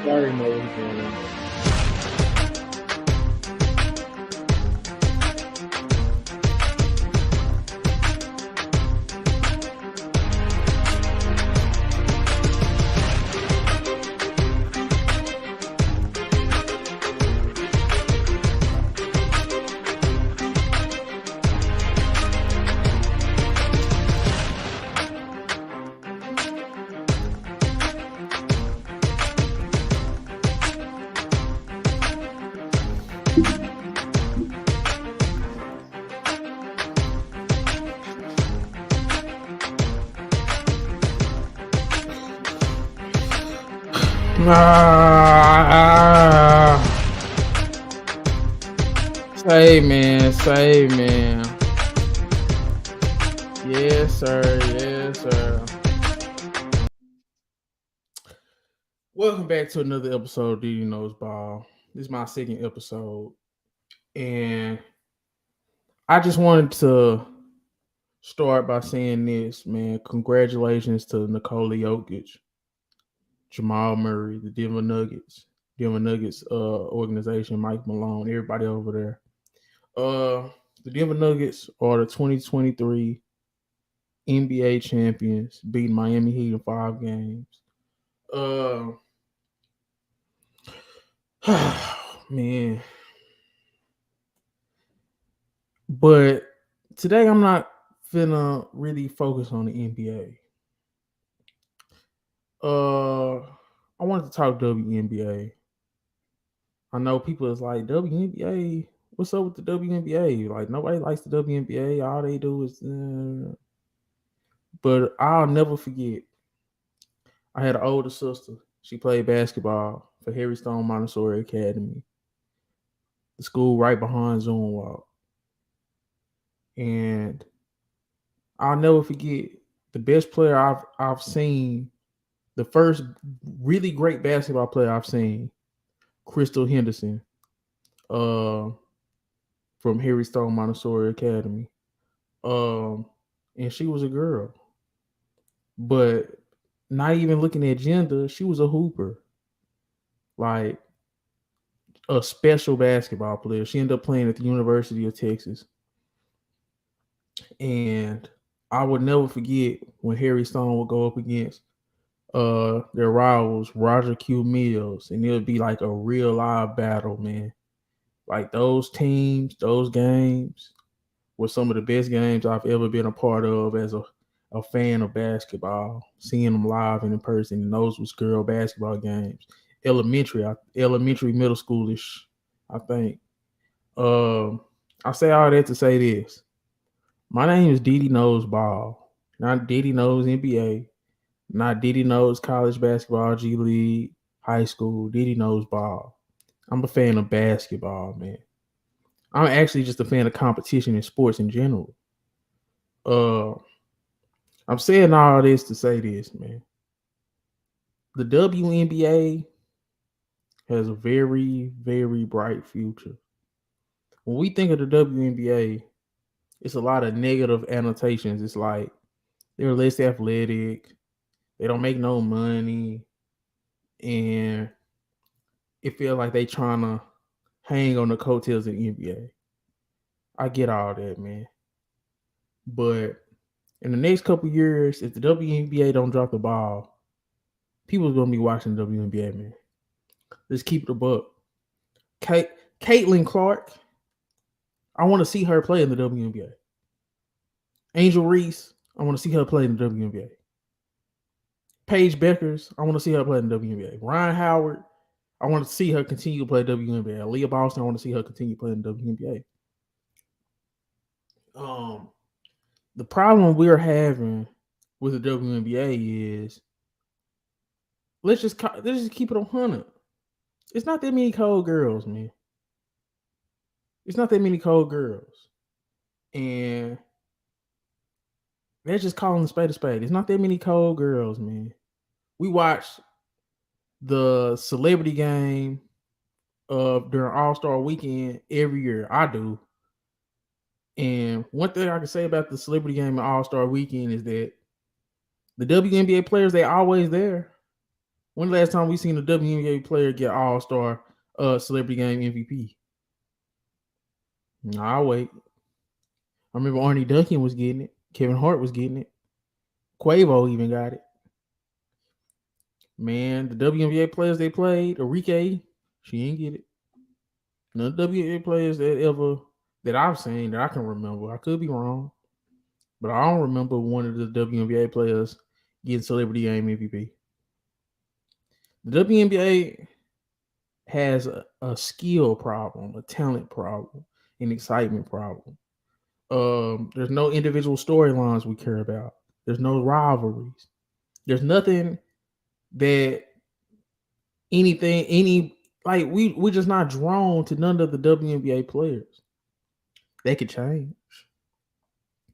already know what's going on. Say man. Yes, sir. Welcome back to another episode of diddyknowsball. This is my second episode, and I just wanted to start by saying this, man. Congratulations to Nikola Jokic, Jamal Murray, the Denver Nuggets organization, Mike Malone, everybody over there. The Denver Nuggets are the 2023 NBA champions, beating Miami Heat in 5 games. Man. But today I'm not finna really focus on the NBA. I wanted to talk WNBA. I know people is like, WNBA, what's up with the WNBA? Like, nobody likes the WNBA. All they do is but I'll never forget. I had an older sister. She played basketball for Harry Stone Montessori Academy, the school right behind Wnba. And I'll never forget the best player I've seen, the first really great basketball player I've seen, Crystal Henderson, from Harry Stone Montessori Academy. And she was a girl. But not even looking at gender, she was a hooper. Like a special basketball player. She ended up playing at the University of Texas. And I would never forget when Harry Stone would go up against their rivals, Roger Q Mills, and it would be like a real live battle, man. Like those teams, those games were some of the best games I've ever been a part of as a fan of basketball, seeing them live and in person. And those was girl basketball games. Elementary, middle schoolish, I think. I say all that to say this. My name is Diddy Knows Ball, not Diddy Knows NBA, not Diddy Knows college basketball, G League, high school. Diddy Knows Ball. I'm a fan of basketball, man. I'm actually just a fan of competition in sports in general. I'm saying all this to say this, man. The WNBA has a very, very bright future. When we think of the WNBA, it's a lot of negative annotations. It's like they're less athletic, they don't make no money, and it feels like they trying to hang on the coattails of the NBA. I get all that, man. But in the next couple years, if the WNBA don't drop the ball, people's gonna be watching the WNBA, man. Let's keep it a buck. Caitlin Clark, I want to see her play in the WNBA. Angel Reese, I want to see her play in the WNBA. Paige Beckers, I want to see her play in the WNBA. Ryan Howard, I want to see her continue to play WNBA. Leah Boston, I want to see her continue playing the WNBA. The problem we're having with the WNBA is let's just keep it 100. It's not that many cold girls, man. It's not that many cold girls, and they're just calling a spade a spade. It's not that many cold girls, man. We watch the celebrity game during All-Star weekend every year. I do. And one thing I can say about the celebrity game and All-Star weekend is that the WNBA players, they always there. When the last time we seen a WNBA player get All-Star Celebrity Game MVP? Nah, I'll wait. I remember Arnie Duncan was getting it. Kevin Hart was getting it. Quavo even got it. Man, the WNBA players they played, Enrique, she ain't get it. None of the WNBA players that I've seen that I can remember. I could be wrong, but I don't remember one of the WNBA players getting Celebrity Game MVP. The WNBA has a skill problem, a talent problem, an excitement problem. There's no individual storylines we care about. There's no rivalries. There's nothing that we're just not drawn to none of the WNBA players. They could change.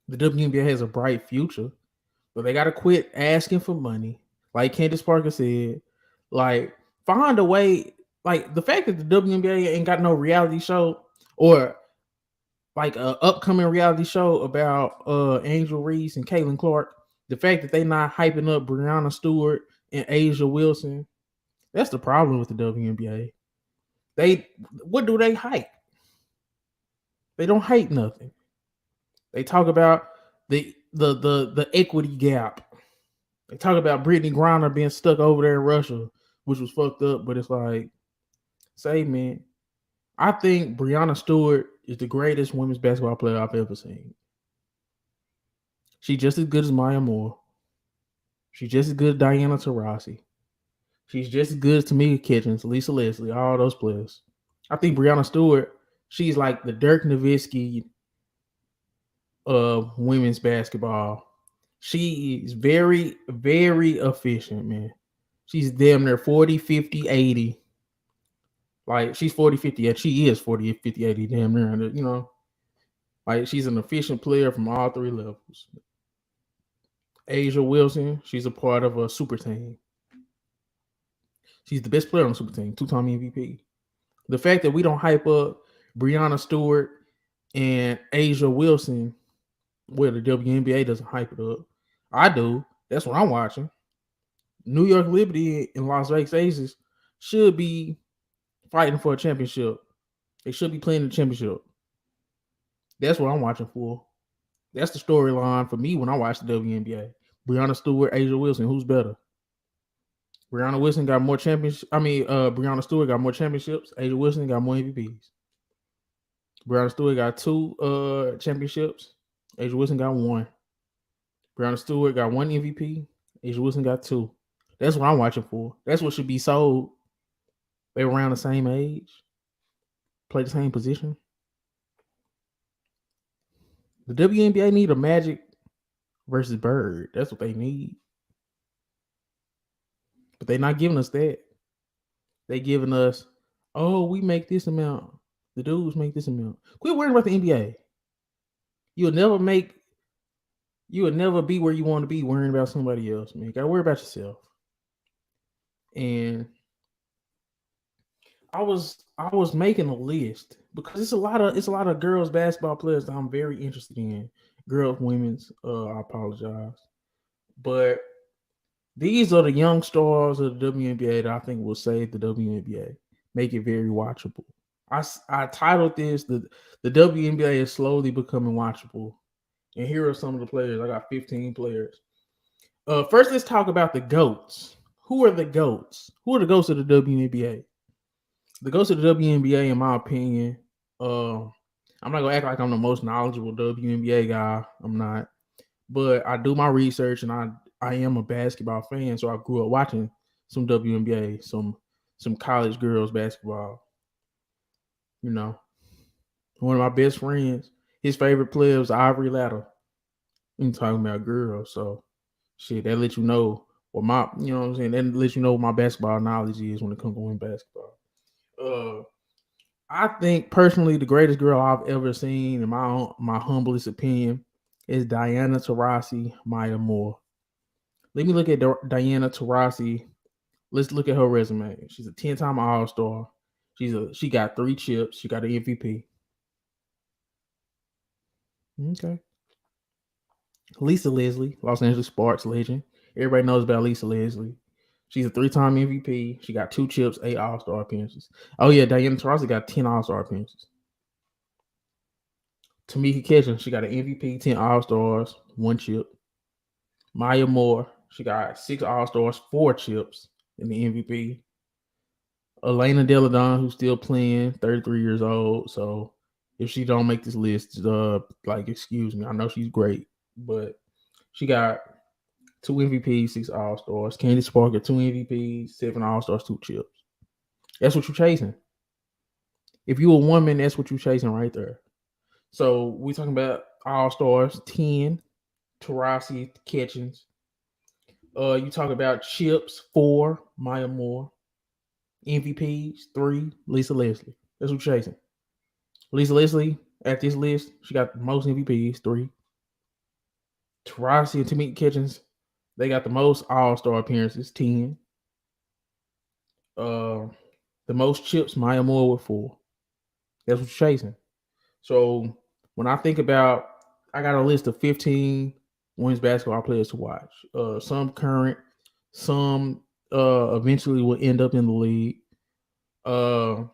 The WNBA has a bright future, but they gotta quit asking for money. Like Candace Parker said, like find a way. Like the fact that the WNBA ain't got no reality show or like a upcoming reality show about Angel Reese and Caitlin Clark. The fact that they not hyping up Brianna Stewart and Asia Wilson, that's the problem with the WNBA. What do they hype? They don't hype nothing. They talk about the equity gap. They talk about Brittany Griner being stuck over there in Russia, which was fucked up. But it's like, say, man, I think Brianna Stewart is the greatest women's basketball player I've ever seen. She's just as good as Maya Moore. She's just as good as Diana Taurasi. She's just as good as Tamika Kitchens, Lisa Leslie, all those players. I think Brianna Stewart, she's like the Dirk Nowitzki of women's basketball. She is very, very efficient, man. She's damn near 40, 50, 80. Like, she's 40, 50. She is 40, 50, 80, damn near. You know, like, she's an efficient player from all three levels. Asia Wilson, she's a part of a super team. She's the best player on the super team, two-time MVP. The fact that we don't hype up Brianna Stewart and Asia Wilson, where the WNBA doesn't hype it up, I do. That's what I'm watching. New York Liberty and Las Vegas Aces should be fighting for a championship. They should be playing the championship. That's what I'm watching for. That's the storyline for me when I watch the WNBA. Brianna Stewart, Asia Wilson, who's better? Brianna Wilson got more championships. Brianna Stewart got more championships. Asia Wilson got more MVPs. Brianna Stewart got 2 championships. Asia Wilson got 1. Brianna Stewart got 1 MVP. Asia Wilson got 2. That's what I'm watching for. That's what should be sold. They were around the same age, play the same position. The WNBA need a Magic versus Bird. That's what they need. But they're not giving us that. They giving us, oh, we make this amount. The dudes make this amount. Quit worrying about the NBA. You'll never be where you want to be worrying about somebody else, man. You gotta worry about yourself. And I was making a list because it's a lot of girls basketball players that I'm very interested in. Girls, women's, I apologize. But these are the young stars of the WNBA that I think will save the WNBA, make it very watchable. I titled this the WNBA is slowly becoming watchable. And here are some of the players. I got 15 players. First, let's talk about the GOATs. Who are the GOATs? Who are the GOATs of the WNBA? The GOATs of the WNBA, in my opinion, I'm not gonna act like I'm the most knowledgeable WNBA guy. I'm not, but I do my research, and I am a basketball fan, so I grew up watching some WNBA, some college girls basketball. You know, one of my best friends, his favorite player was Ivory Ladder. I'm talking about girls, so shit, that lets you know what my, you know what I'm saying. That lets you know what my basketball knowledge is when it comes to women's basketball. I think personally the greatest girl I've ever seen, in my humblest opinion, is Diana Taurasi, Maya Moore. Let me look at Diana Taurasi. Let's look at her resume. She's a 10-time All-Star. She got 3 chips. She got an MVP. Okay. Lisa Leslie, Los Angeles Sparks legend. Everybody knows about Lisa Leslie. She's a 3-time MVP. She got 2 chips, 8 All-Star appearances. Oh yeah, Diana Taurasi got 10 All-Star appearances. Tamika Catchings, she got an MVP, 10 All-Stars, 1 chip. Maya Moore, she got 6 All-Stars, 4 chips in the MVP. Elena Deladon, who's still playing, 33 years old. So if she don't make this list, like excuse me, I know she's great, but she got 2 MVPs, 6 All Stars. Candace Parker, 2 MVPs, 7 All Stars, 2 chips. That's what you're chasing. If you're a woman, that's what you're chasing right there. So we're talking about All Stars, 10, Taurasi Catchings. You talk about chips, 4, Maya Moore. MVPs, 3, Lisa Leslie. That's what you're chasing. Lisa Leslie, at this list, she got the most MVPs, 3. Taurasi and Tamika Catchings, they got the most All Star appearances, 10. The most chips, Maya Moore with 4. That's what you're chasing. So when I think about, I got a list of 15 women's basketball players to watch. Some current, some eventually will end up in the league. Number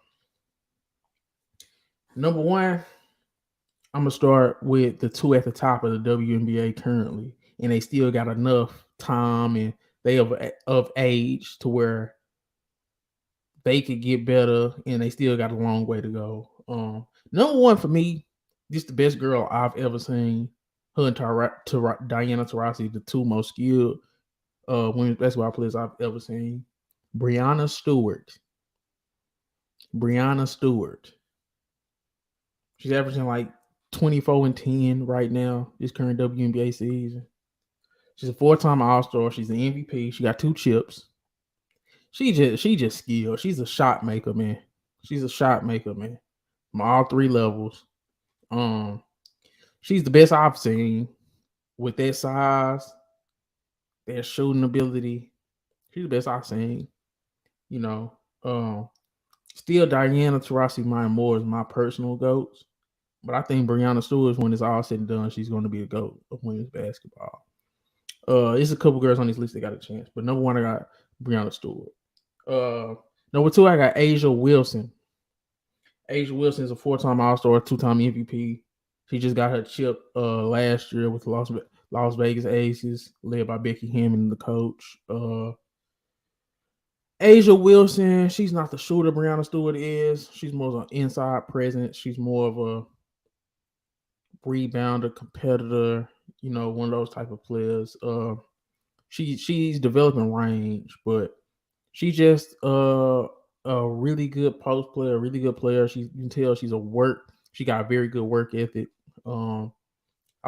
one, I'm gonna start with the 2 at the top of the WNBA currently, and they still got enough time and they of age to where they could get better, and they still got a long way to go. Number one for me, just the best girl I've ever seen. Her and Diana Taurasi, the 2 most skilled women's basketball players I've ever seen. Breanna Stewart. She's averaging like 24 and 10 right now, this current WNBA season. She's a 4-time All-Star. She's an MVP. She got 2 chips. She just skilled. She's a shot maker, man. From all 3 levels. She's the best I've seen with that size, that shooting ability. She's the best I've seen. You know, still Diana Taurasi Maya Moore is my personal GOAT. But I think Breanna Stewart, when it's all said and done, she's going to be a GOAT of women's basketball. There's a couple girls on this list that got a chance, but number one, I got Breanna Stewart. Number 2, I got A'ja Wilson. A'ja Wilson is a 4-time All-Star, 2-time MVP. She just got her chip last year with Las Vegas Aces, led by Becky Hammond, the coach. A'ja Wilson, she's not the shooter Breanna Stewart is. She's more of an inside presence. She's more of a rebounder, competitor, one of those type of players. She's developing range, but she's just a really good post player, a really good player. You can tell she got a very good work ethic. I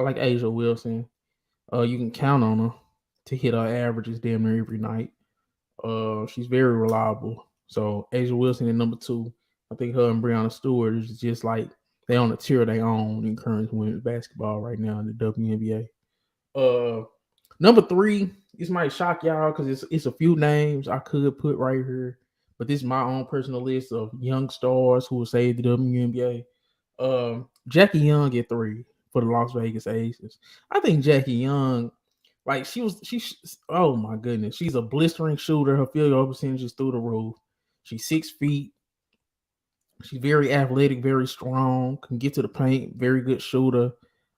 like A'ja Wilson. You can count on her to hit her averages damn near every night. She's very reliable. So A'ja Wilson at number 2. I think her and Breanna Stewart is just like they on a tier of their own in current women's basketball right now in the WNBA. Number 3, this might shock y'all because it's a few names I could put right here, but this is my own personal list of young stars who will save the WNBA. Jackie Young at 3 for the Las Vegas Aces. I think Jackie Young, like oh my goodness, she's a blistering shooter. Her field goal percentage is through the roof. She's 6 feet. She's very athletic, very strong, can get to the paint, very good shooter.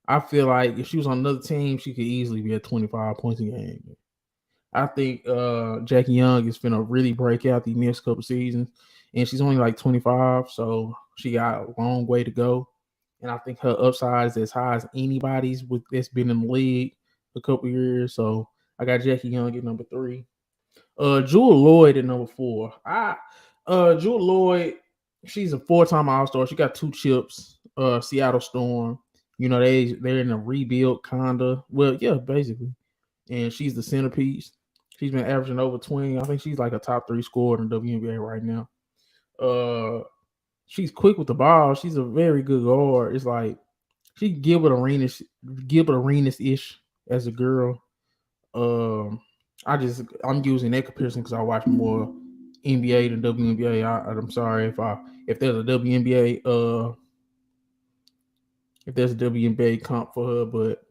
I feel like if she was on another team, she could easily be at 25 points a game. I think Jackie Young is finna really break out the next couple seasons, and she's only like 25, so she got a long way to go. And I think her upside is as high as anybody's that's been in the league a couple years. So I got Jackie Young at number 3. Jewel Lloyd at number 4. Jewel Lloyd, she's a 4-time All-Star. She got 2 chips. Seattle Storm. They're in a rebuild kinda. Well, yeah, basically. And she's the centerpiece. She's been averaging over 20. I think she's like a top 3 scorer in the WNBA right now. She's quick with the ball. She's a very good guard. It's like she Gilbert Arenas-ish as a girl. I'm using that comparison because I watch more NBA than WNBA. I'm sorry if there's a WNBA comp for her, but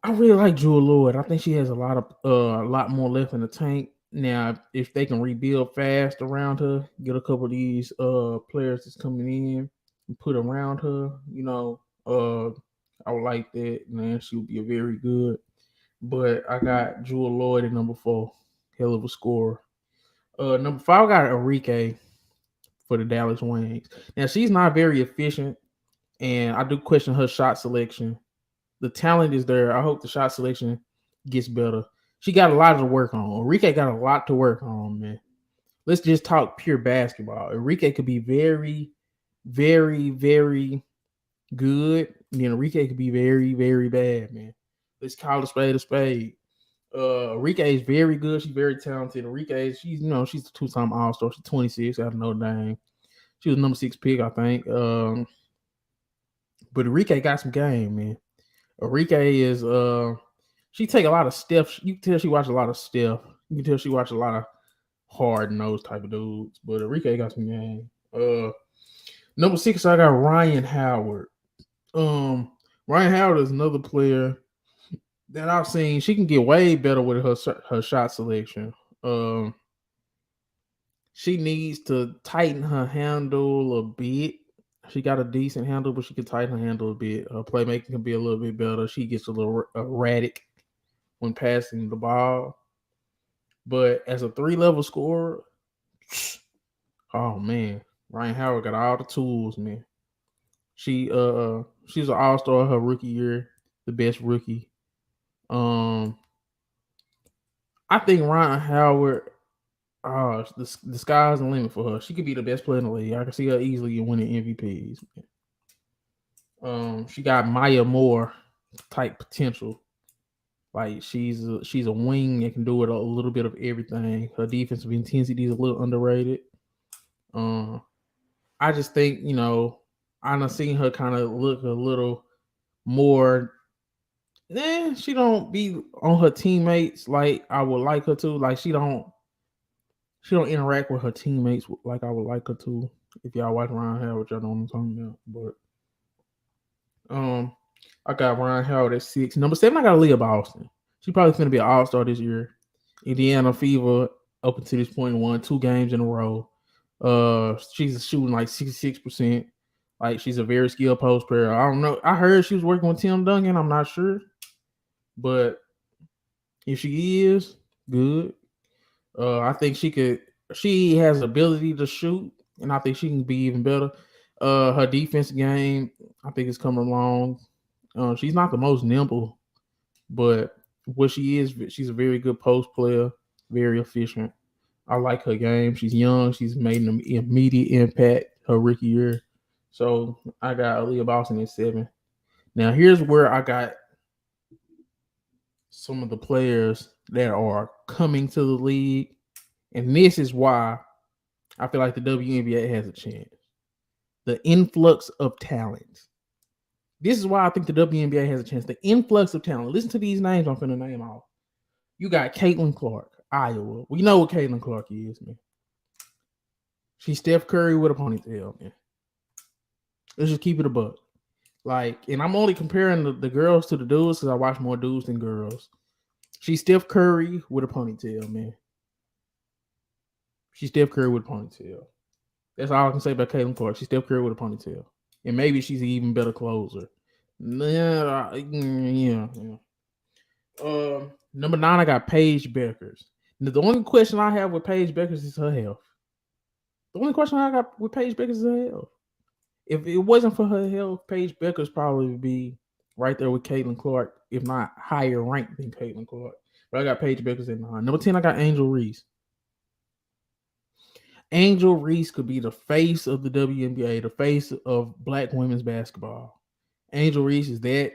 I really like Jewel Lloyd. I think she has a lot more left in the tank. Now, if they can rebuild fast around her, get a couple of these players that's coming in and put around her, I would like that. Man, she would be a very good. But I got Jewel Lloyd at number 4. Hell of a scorer. Number 5, I got Enrique for the Dallas Wings. Now, she's not very efficient, and I do question her shot selection. The talent is there. I hope the shot selection gets better. She got a lot to work on. Enrique got a lot to work on, man. Let's just talk pure basketball. Enrique could be very, very, very good. And then Enrique could be very, very bad, man. Let's call a spade a spade. Enrique is very good. She's very talented. Enrique, she's a 2-time All-Star. She's 26 out of Notre Dame. She was number 6 pick, I think. But Enrique got some game, man. Enrique is she take a lot of Steph. You can tell she watch a lot of Steph. You can tell she watch a lot of hard nosed type of dudes. But Enrique got some game. Number 6, I got Ryan Howard. Ryan Howard is another player that I've seen. She can get way better with her shot selection. She needs to tighten her handle a bit. She got a decent handle, but she can tighten her handle a bit. Her playmaking can be a little bit better. She gets a little erratic when passing the ball. But as a 3-level scorer, oh man, Ryan Howard got all the tools, man. She's an all-star her rookie year, the best rookie. I think Ryan Howard, the sky's the limit for her. She could be the best player in the league. I can see her easily winning MVPs. She got Maya Moore type potential. Like she's a wing that can do it a little bit of everything. Her defensive intensity is a little underrated. I just think I've seen her kind of look a little more. She don't be on her teammates like I would like her to. Like she don't interact with her teammates like I would like her to. If y'all watch Ryan Howard, y'all know what I'm talking about. But I got Ryan Howard at 6. Number 7, I got Leah Boston. She's probably going to be an all-star this year. Indiana Fever up until this point won 2 games in a row. She's shooting like 66%. Like she's a very skilled post player. I don't know. I heard she was working with Tim Duncan. I'm not sure. But if she is, good. I think she has ability to shoot, and I think she can be even better. Her defense game, I think, is coming along. She's not the most nimble, but what she is, she's a very good post player, very efficient. I like her game. She's young. She's made an immediate impact her rookie year. So I got Aaliyah Boston at 7. Now here's where I got some of the players that are coming to the league, and this is why I feel like the WNBA has a chance. The influx of talent. This is why I think the WNBA has a chance. The influx of talent. Listen to these names I'm finna name off. You got Caitlin Clark, Iowa. We know what Caitlin Clark is, man. She's Steph Curry with a ponytail, man. Let's just keep it a buck. Like, and I'm only comparing the girls to the dudes because I watch more dudes than girls. She's Steph Curry with a ponytail, man. She's Steph Curry with a ponytail. That's all I can say about Caitlin Clark. She's Steph Curry with a ponytail. And maybe she's an even better closer. Yeah. Number 9, I got Paige Beckers. Now, the only question I have with Paige Beckers is her health. The only question I got with Paige Beckers is her health. If it wasn't for her health, Paige Beckers probably would be right there with Caitlin Clark, if not higher ranked than Caitlin Clark. But I got Paige Beckers at 9. Number 10, I got Angel Reese. Angel Reese could be the face of the WNBA, the face of Black women's basketball. Angel Reese is that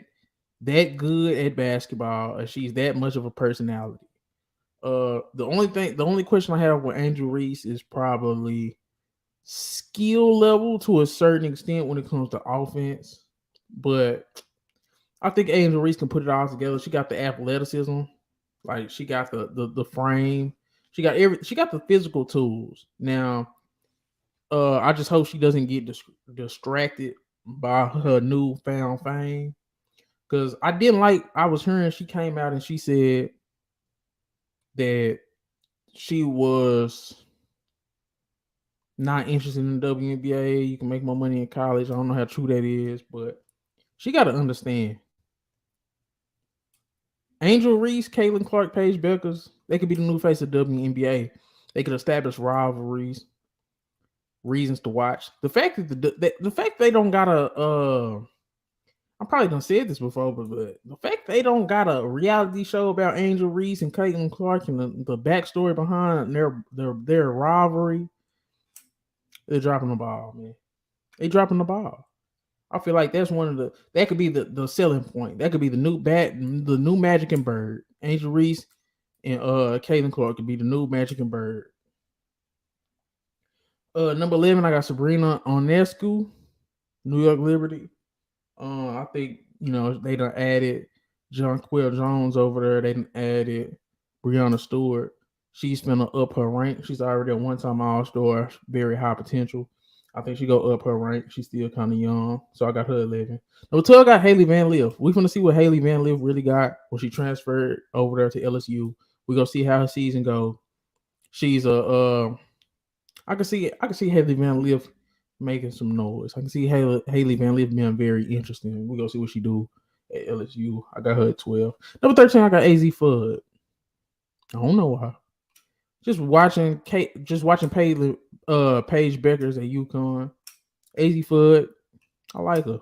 good at basketball, and she's that much of a personality. The only question I have with Angel Reese is probably skill level to a certain extent when it comes to offense. But I think Angel Reese can put it all together. She got the athleticism, like she got the frame. She got the physical tools. Now, I just hope she doesn't get distracted by her newfound fame. Because I didn't like. I was hearing she came out and she said that she was not interested in the WNBA. You can make more money in college. I don't know how true that is, but she got to understand. Angel Reese, Caitlin Clark, Paige Beckers, they could be the new face of WNBA. They could establish rivalries, reasons to watch. The fact that the fact they don't got a I probably done said this before, but the fact they don't got a reality show about Angel Reese and Caitlin Clark and the backstory behind their rivalry, they're dropping the ball, man. They dropping the ball. I feel like that's one of that could be the selling point. That could be the new Magic and Bird. Angel Reese and Caitlin Clark could be the new Magic and Bird. Number 11, I got Sabrina Ionescu, New York Liberty. I think they done added Jonquel Jones over there. They done added Breanna Stewart. She's gonna up her rank. She's already a one-time All-Star, very high potential. I think she go up her rank. She's still kind of young, so I got her 11. Number 12, I got Haley Van Lith. We gonna see what Haley Van Lith really got when she transferred over there to LSU. We gonna see how her season go. She's I can see Haley Van Lith making some noise. I can see Haley Van Lith being very interesting. We're gonna see what she do at LSU. I got her at 12. Number 13, I got AZ Fudd. I don't know why. Just watching Paige Beckers at UConn. AZ Fudd, I like her.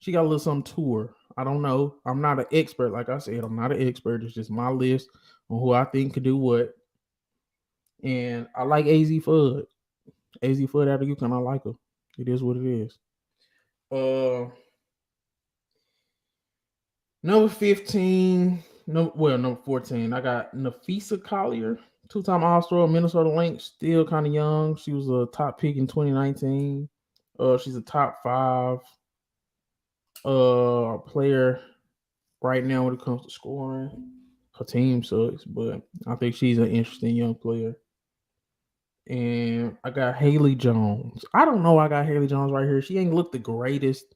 She got a little something to her. I don't know. I'm not an expert, like I said. I'm not an expert. It's just my list on who I think could do what. And I like AZ Fudd. AZ Fudd out of UConn, I like her. It is what it is. Number 15, number 14, I got Nafisa Collier, two-time All-Star, Minnesota Lynx, still kind of young. She was a top pick in 2019. She's a top 5 player right now when it comes to scoring. Her team sucks, but I think she's an interesting young player. And I got Haley Jones. I don't know why I got Haley Jones right here. She ain't looked the greatest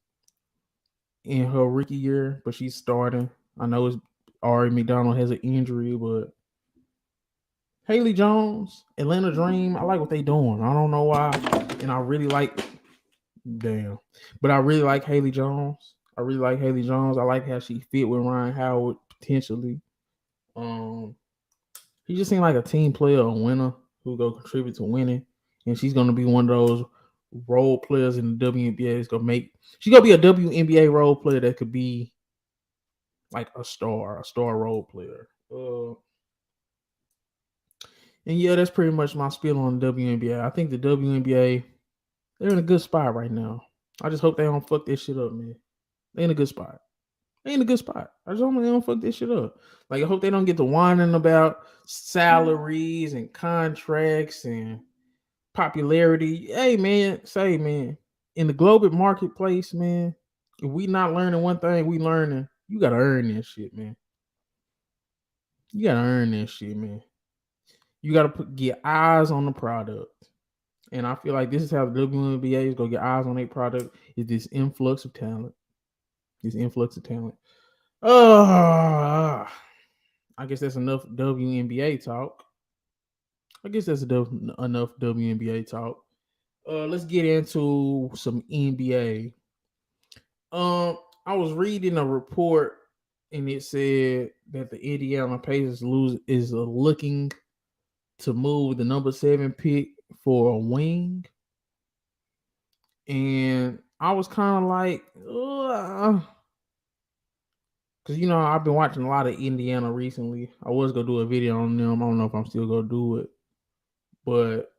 in her rookie year, but she's starting. I know it's Ari McDonald has an injury, but Haley Jones, Atlanta Dream, I like what they doing. I don't know why. And I really like but I really like Haley Jones. I like how she fit with Ryan Howard potentially. He just seemed like a team player, a winner who go contribute to winning. And she's gonna be one of those role players in the WNBA. She's gonna be a WNBA role player that could be like a star role player. And yeah, that's pretty much my spiel on the WNBA. I think the WNBA, they're in a good spot right now. I just hope they don't fuck this shit up, man. They in a good spot. I just hope they don't fuck this shit up. Like, I hope they don't get to whining about salaries and contracts and popularity. Hey, man, in the global marketplace, man, if we not learning one thing, we learning. You gotta earn this shit, man. You gotta earn this shit, man. You gotta get eyes on the product. And I feel like this is how the WNBA is gonna get eyes on their product. Is this influx of talent? I guess that's enough WNBA talk. Let's get into some NBA. I was reading a report and it said that the Indiana Pacers is looking to move the number 7 pick for a wing. And I was kind of like, because I've been watching a lot of Indiana recently. I was gonna do a video on them. I don't know if I'm still gonna do it, but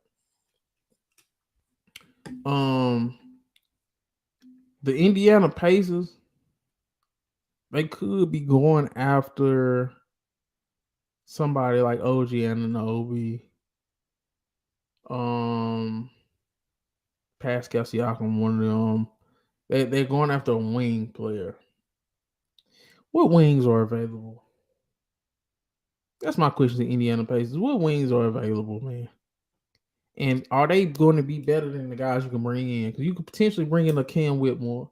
the Indiana Pacers, they could be going after somebody like OG Anunoby, Pascal Siakam, one of them. They're going after a wing player. What wings are available? That's my question to Indiana Pacers. What wings are available, man? And are they going to be better than the guys you can bring in? Because you could potentially bring in a Cam Whitmore.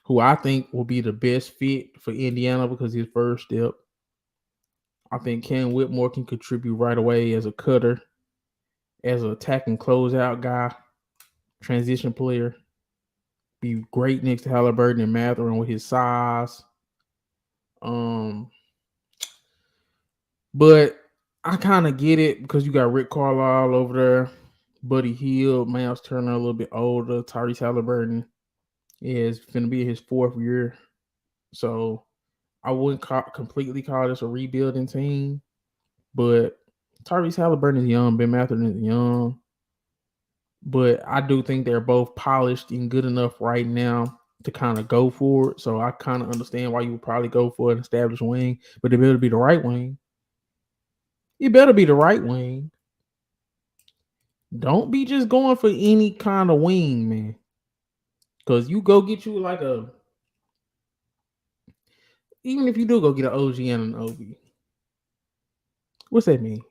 who I think will be the best fit for Indiana because his first step. I think Cam Whitmore can contribute right away as a cutter, as an attacking closeout guy, transition player. Be great next to Halliburton and Matherin with his size. Um, but I kind of get it because you got Rick Carlisle over there, Buddy Hield, Miles Turner a little bit older, Tyrese Halliburton is going to be his fourth year. So I wouldn't completely call this a rebuilding team, but Tyrese Halliburton is young, Ben Matherin is young. But I do think they're both polished and good enough right now to kind of go for it. So I kind of understand why you would probably go for an established wing, but it better be the right wing. It better be the right wing. Don't be just going for any kind of wing, man. Because you go get you like a, even if you do go get an OG and an OB, what's that mean?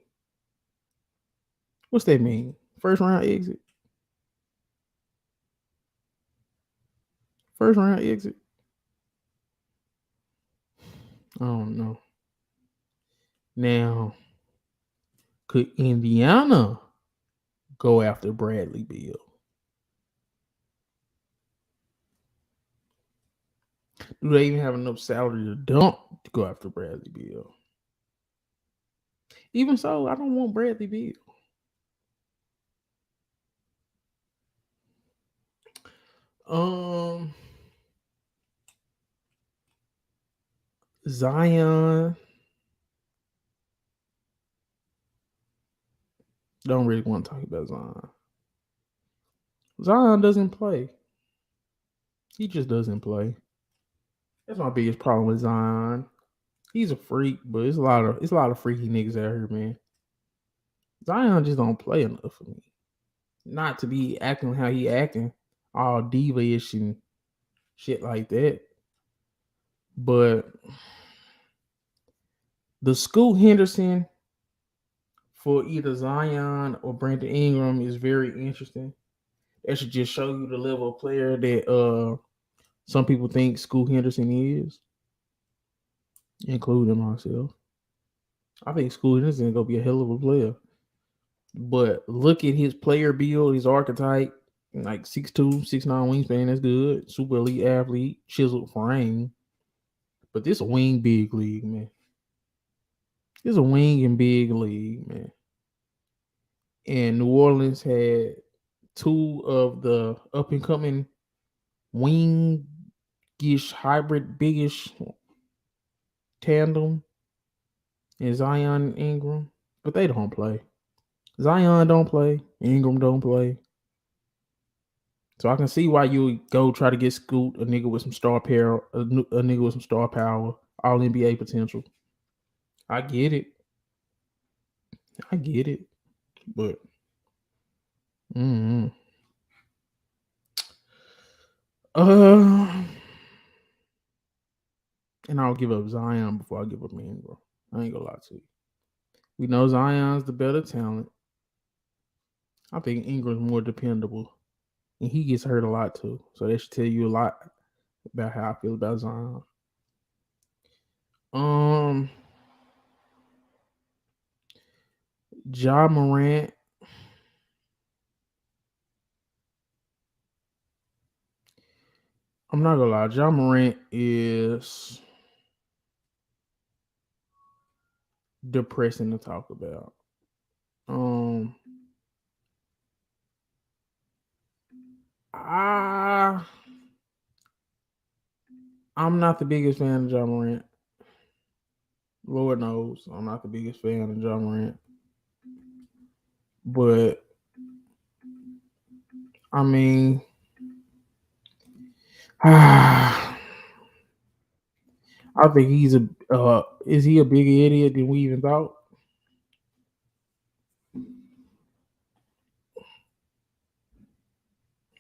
What's that mean? First round exit? First round exit? I don't know. Now, could Indiana go after Bradley Beal? Do they even have enough salary to dump to go after Bradley Beal? Even so, I don't want Bradley Beal. Zion. Don't really want to talk about Zion. Zion doesn't play. He just doesn't play. That's my biggest problem with Zion. He's a freak, but it's a lot of freaky niggas out here, man. Zion just don't play enough for me. Not to be acting how he acting, all diva-ish and shit like that. But the Scoot Henderson for either Zion or Brandon Ingram is very interesting. That should just show you the level of player that some people think Scoot Henderson is, including myself. I think Scoot Henderson is gonna be a hell of a player. But look at his player build, his archetype, like 6'2", 6'9" wingspan, that's good. Super elite athlete, chiseled frame. But this a wing big league, man. This a wing and big league, man. And New Orleans had two of the up and coming wing-ish hybrid biggish tandem in Zion and Ingram, but they don't play. Zion don't play. Ingram don't play. So I can see why you would go try to get Scoot, a nigga with some star power, a nigga with some star power, all NBA potential. I get it. But and I'll give up Zion before I give up Ingram. I ain't gonna lie to you. We know Zion's the better talent. I think Ingram's more dependable. And he gets hurt a lot too. So that should tell you a lot about how I feel about Zion. Ja Morant. I'm not gonna lie, Ja Morant is depressing to talk about. I'm not the biggest fan of Ja Morant. Lord knows I'm not the biggest fan of Ja Morant. But I mean, I think he's is he a bigger idiot than we even thought?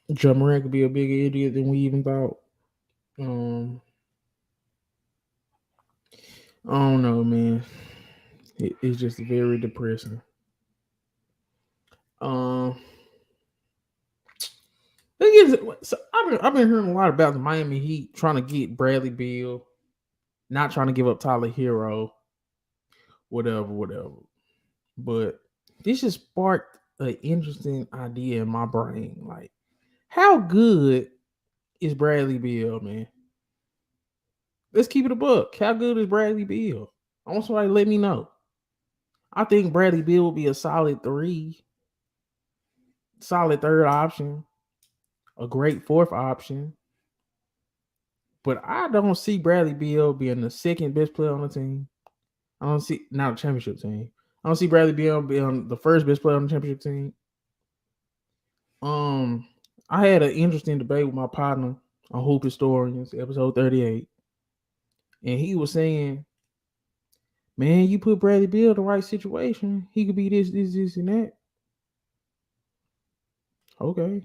Ja Morant could be a bigger idiot than we even thought. I don't know, man. It's just very depressing. Let's So I've been hearing a lot about the Miami Heat trying to get Bradley Beal, not trying to give up Tyler Hero, whatever. But this just sparked an interesting idea in my brain. Like, how good is Bradley Beal, man? Let's keep it a buck. How good is Bradley Beal? I want somebody to let me know. I think Bradley Beal will be a solid solid third option, a great fourth option. But I don't see Bradley Beal being the second best player on the team. I don't see not a championship team. I don't see Bradley Beal being the first best player on the championship team. I had an interesting debate with my partner on Hoop Historians, episode 38. And he was saying, man, you put Bradley Beal in the right situation, he could be this, and that. Okay.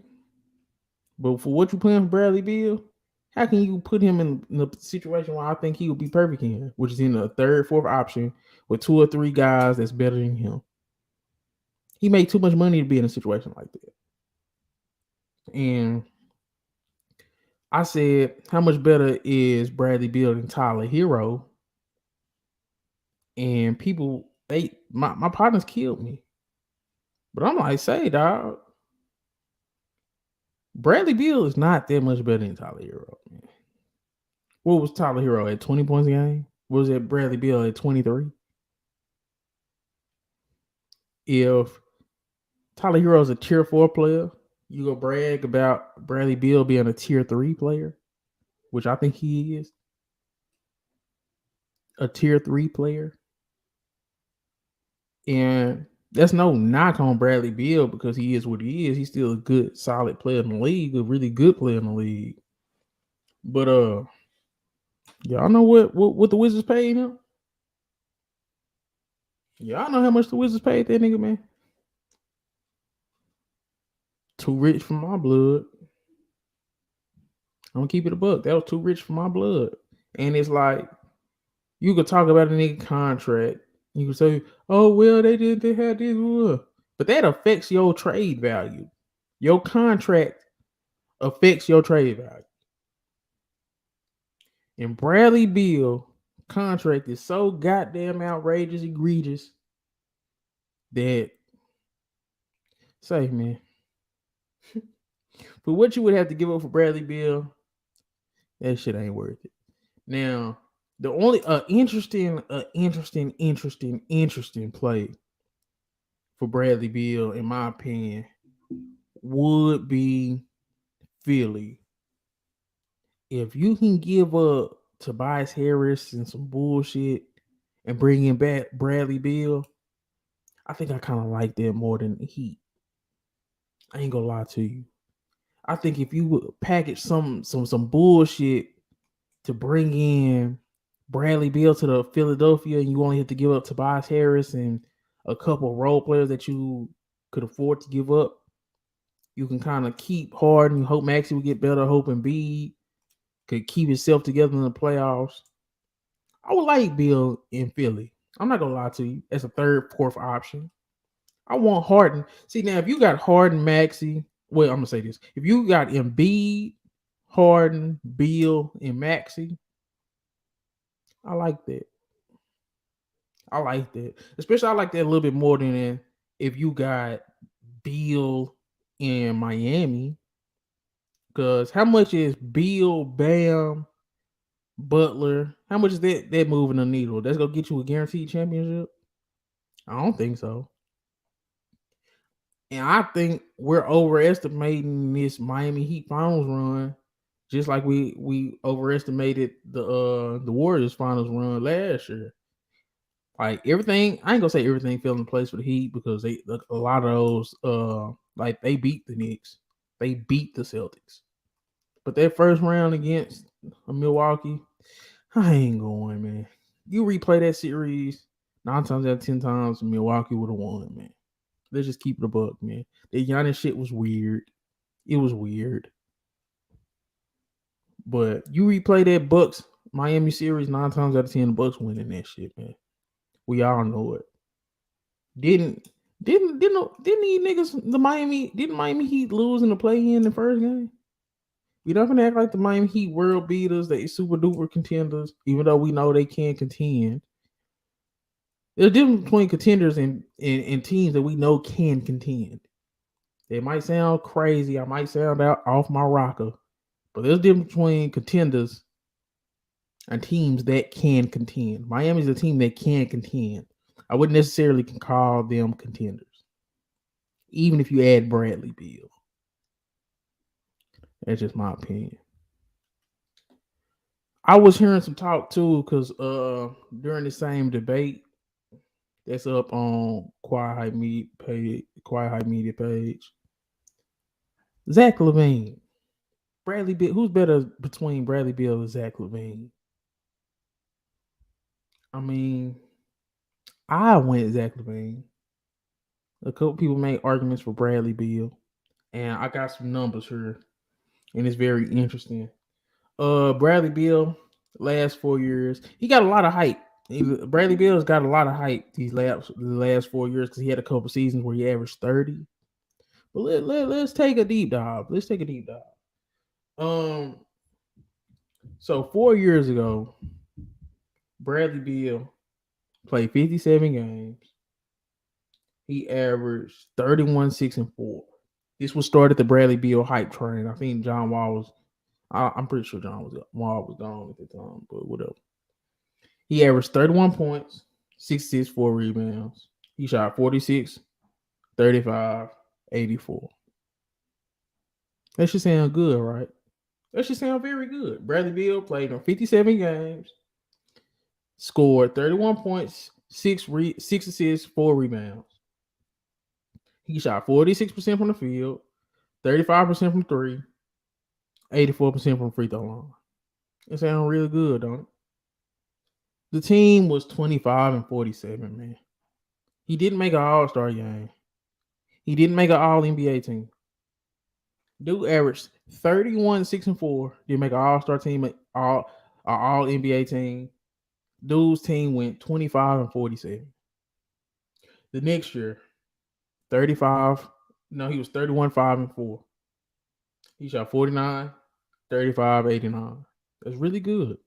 But for what you playing for Bradley Beal, how can you put him in a situation where I think he would be perfect in, which is in the third, fourth option with two or three guys that's better than him? He made too much money to be in a situation like that. And I said, how much better is Bradley Beal than Tyler Hero? And people, my partners killed me. But I'm like, say, dog, Bradley Beal is not that much better than Tyler Hero, man. What was Tyler Hero at 20 points a game? What was it Bradley Beal at 23? If Tyler Hero is a tier 4 player, you go brag about Bradley Beal being a tier 3 player, which I think he is. A tier 3 player. And that's no knock on Bradley Beal because he is what he is. He's still a good, solid player in the league, a really good player in the league. But y'all know what the Wizards paid him? Y'all know how much the Wizards paid that nigga, man? Too rich for my blood. I'm gonna keep it a buck. That was too rich for my blood. And it's like, you could talk about a nigga contract. You could say, oh, well, they had this. But that affects your trade value. Your contract affects your trade value. And Bradley Beal contract is so goddamn outrageous, egregious that, say, man, for what you would have to give up for Bradley Beal, that shit ain't worth it. Now, the only interesting play for Bradley Beal, in my opinion, would be Philly. If you can give up Tobias Harris and some bullshit and bring in back Bradley Beal, I think I kind of like that more than the Heat. I ain't gonna lie to you. I think if you would package some bullshit to bring in Bradley Beal to the Philadelphia, and you only have to give up Tobias Harris and a couple role players that you could afford to give up, you can kind of keep Harden. Hope Maxey will get better. Hope Embiid could keep himself together in the playoffs. I would like Beal in Philly. I'm not gonna lie to you. As a third, fourth option. I want Harden. See, now if you got Harden, Maxey, well, I'm gonna say this. If you got Embiid, Harden, Beal, and Maxey, I like that. I like that. Especially I like that a little bit more than if you got Beal in Miami. Because how much is Beal, Bam, Butler? How much is that moving the needle? That's gonna get you a guaranteed championship? I don't think so. And I think we're overestimating this Miami Heat finals run, just like we overestimated the Warriors finals run last year. Like everything, I ain't gonna say everything fell in place for the Heat because a lot of those like they beat the Knicks, they beat the Celtics, but that first round against Milwaukee, I ain't going, man. You replay that series 9 times out of 10 times, Milwaukee would have won, man. Let's just keep it a buck, man. The Giannis shit was weird. It was weird. But you replay that Bucks Miami series 9 times out of 10, the Bucks winning that shit, man. We all know it. Didn't these niggas didn't Miami Heat lose in the play in the first game? We don't gonna act like the Miami Heat world beaters, they super duper contenders, even though we know they can contend. There's a difference between contenders and teams that we know can contend. It might sound crazy, I might sound out off my rocker, but there's a difference between contenders and teams that can contend. Miami's a team that can contend. I wouldn't necessarily call them contenders, even if you add Bradley Beal. That's just my opinion. I was hearing some talk too, because during the same debate that's up on Quiet Hype Media page, Zach Lavine, Bradley Beal. Who's better between Bradley Beal and Zach Lavine? I mean, I went Zach Lavine. A couple people made arguments for Bradley Beal, and I got some numbers here, and it's very interesting. Bradley Beal, last 4 years, he got a lot of hype. Bradley Beal's got a lot of hype these last 4 years because he had a couple seasons where he averaged 30. But let's take a deep dive. Let's take a deep dive. So 4 years ago, Bradley Beal played 57 games. He averaged 31, 6, and 4. This was started the Bradley Beal hype train. I think John Wall was. I'm pretty sure Wall was gone at the time, but whatever. He averaged 31 points, 66, 4 rebounds. He shot 46, 35, 84. That should sound good, right? That should sound very good. Bradley Beal played in 57 games, scored 31 points, 6 assists, 4 rebounds. He shot 46% from the field, 35% from 3, 84% from free throw line. It sounds really good, don't it? The team was 25 and 47, man. He didn't make an All-Star game. He didn't make an All-NBA team. Dude averaged 31, 6, and 4. Didn't make an All-Star team, All-NBA team. Dude's team went 25 and 47. The next year, 35. No, he was 31, 5, and 4. He shot 49, 35, 89. That's really good.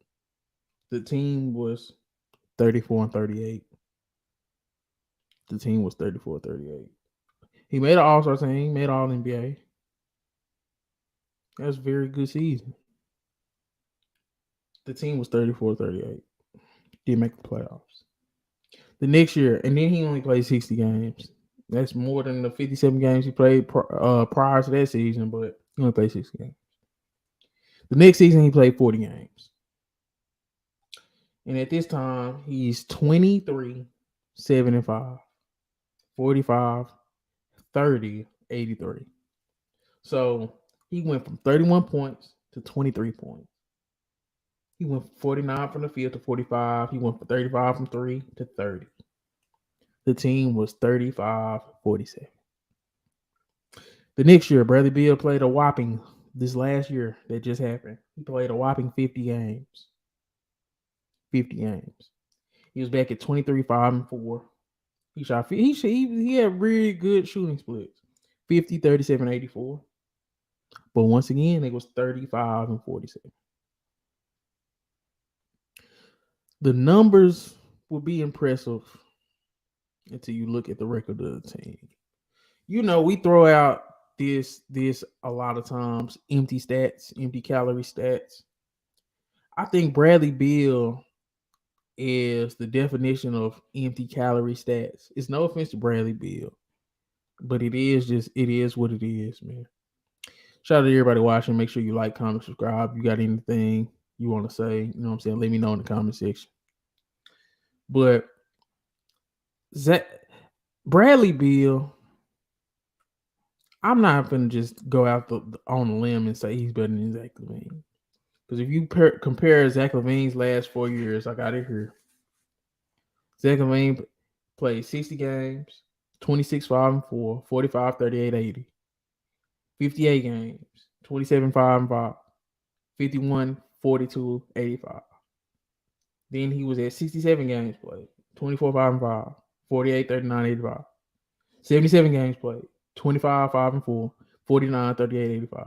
The team was 34 and 38. The team was 34, 38. He made an All-Star team, made All-NBA. That's a very good season. The team was 34, 38. Didn't make the playoffs. The next year, and then he only played 60 games. That's more than the 57 games he played prior to that season, but he only played 60 games. The next season, he played 40 games. And at this time, he's 23, 7 and 5, 45, 30, 83. So he went from 31 points to 23 points. He went from 49 from the field to 45. He went from 35 from 3 to 30. The team was 35, 47. The next year, Bradley Beal played a whopping, this last year that just happened, he played a whopping 50 games. 50 games. He was back at 23, 5, and 4. He had really good shooting splits. 50, 37, 84. But once again, it was 35 and 47. The numbers will be impressive until you look at the record of the team. You know, we throw out this a lot of times, empty stats, empty calorie stats. I think Bradley Beal is the definition of empty calorie stats. It's no offense to Bradley Beal, but it is what it is, man. Shout out to everybody watching. Make sure you like, comment, subscribe. You got anything you want to say, you know what I'm saying? Let me know in the comment section. But Bradley Beal, I'm not going to just go out on a limb and say he's better than Zach Lavine. Because if you compare Zach Lavine's last 4 years, I got it here. Zach Lavine played 60 games, 26, 5, and 4, 45, 38, 80. 58 games, 27, 5, and 5, 51, 42, 85. Then he was at 67 games played, 24, 5, and 5, 48, 39, 85. 77 games played, 25, 5, and 4, 49, 38, 85.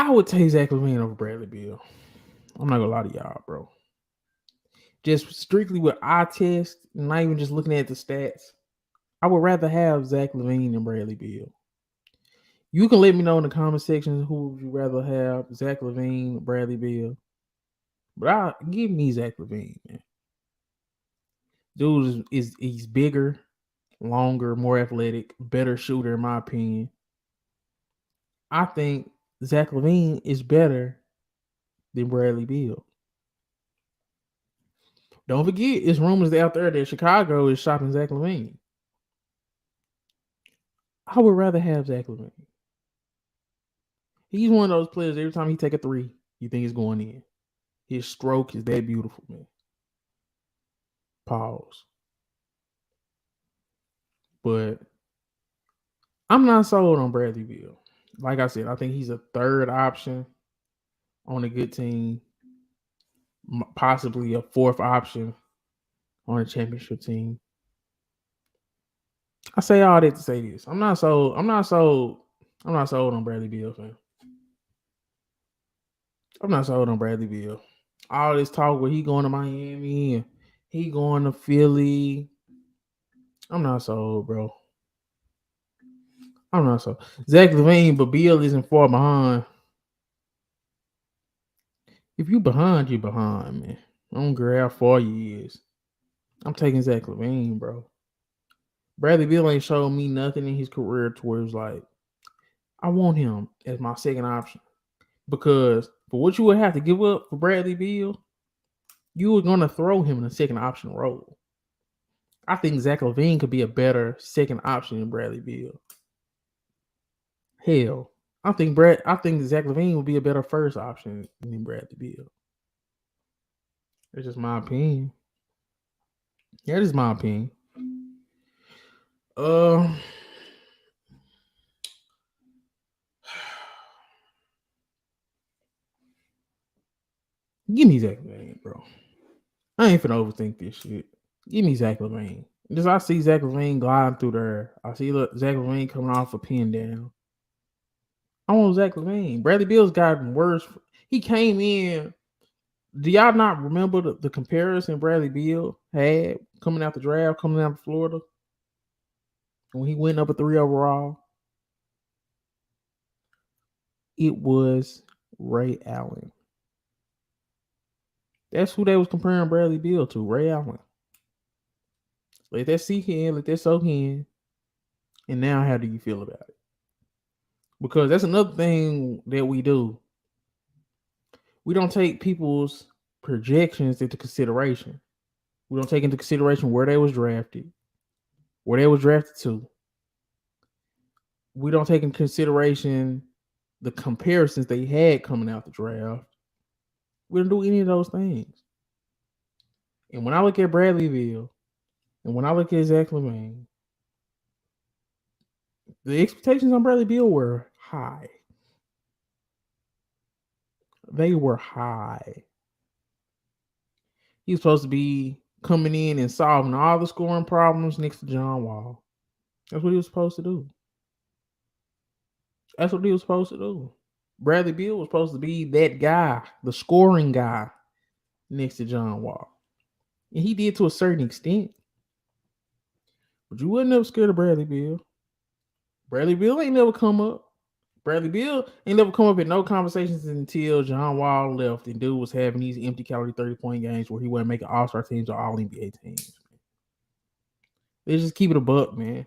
I would take Zach Lavine over Bradley Beal. I'm not gonna lie to y'all, bro. Just strictly with eye test, not even just looking at the stats. I would rather have Zach Lavine than Bradley Beal. You can let me know in the comment section who would you rather have, Zach Lavine or Bradley Beal. But give me Zach Lavine, man. Dude he's bigger, longer, more athletic, better shooter in my opinion. I think Zach Lavine is better than Bradley Beal. Don't forget, it's rumors out there that Chicago is shopping Zach Lavine. I would rather have Zach Lavine. He's one of those players, every time he take a three, you think it's going in. His stroke is that beautiful, man. Pause. But I'm not sold on Bradley Beal. Like I said, I think he's a third option on a good team, possibly a fourth option on a championship team. I say all that to say this. I'm not sold on Bradley Beal, fam. I'm not sold on Bradley Beal. All this talk where he going to Miami and he going to Philly. I'm not sold, bro. I'm not sold. Zach Lavine, but Beal isn't far behind. If you behind, you behind, man. I don't care how far you is. I'm taking Zach Lavine, bro. Bradley Beal ain't showed me nothing in his career towards like, I want him as my second option. Because for what you would have to give up for Bradley Beal, you were going to throw him in a second option role. I think Zach Lavine could be a better second option than Bradley Beal. Hell, I think Zach Lavine would be a better first option than Bradley Beal. That's just my opinion. That is my opinion. Give me Zach Lavine, bro. I ain't finna overthink this shit. Give me Zach Lavine. Just I see Zach Lavine gliding through there. I see Zach Lavine coming off a pin down. I want Zach Lavine. Bradley Beal's gotten worse. He came in. Do y'all not remember the comparison Bradley Beal had coming out the draft, coming out of Florida? When he went up a 3 overall? It was Ray Allen. That's who they was comparing Bradley Beal to, Ray Allen. Let that sink in, let that soak in. And now how do you feel about it? Because that's another thing that we do. We don't take people's projections into consideration. We don't take into consideration where they was drafted, where they was drafted to. We don't take into consideration the comparisons they had coming out the draft. We don't do any of those things. And when I look at Bradley Beal, and when I look at Zach Lavine, the expectations on Bradley Beal were high. They were high. He was supposed to be coming in and solving all the scoring problems next to John Wall. That's what he was supposed to do. That's what he was supposed to do. Bradley Beal was supposed to be that guy, the scoring guy next to John Wall. And he did to a certain extent. But you wasn't never scared of Bradley Beal. Bradley Beal ain't never come up. Bradley Beal ain't never come up in no conversations until John Wall left and dude was having these empty calorie 30-point games where he wasn't making all-star teams or all NBA teams. Let's just keep it a buck, man.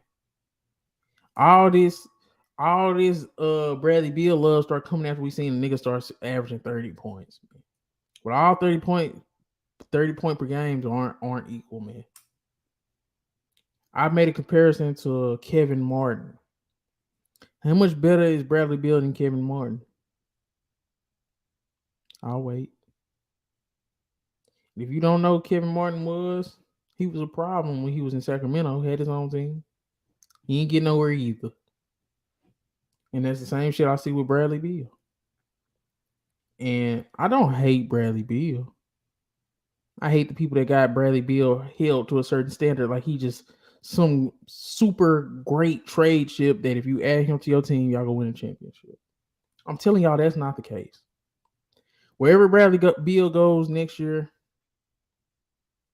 All this Bradley Beal love start coming after we seen the nigga start averaging 30 points. Man. But all 30 point per games aren't equal, man. I made a comparison to Kevin Martin. How much better is Bradley Beal than Kevin Martin? I'll wait. If you don't know who Kevin Martin was, he was a problem when he was in Sacramento. He had his own team. He ain't get nowhere either. And that's the same shit I see with Bradley Beal. And I don't hate Bradley Beal. I hate the people that got Bradley Beal held to a certain standard. Like he just some super great trade chip that if you add him to your team, y'all go win a championship. I'm telling y'all that's not the case. Wherever Beal goes next year,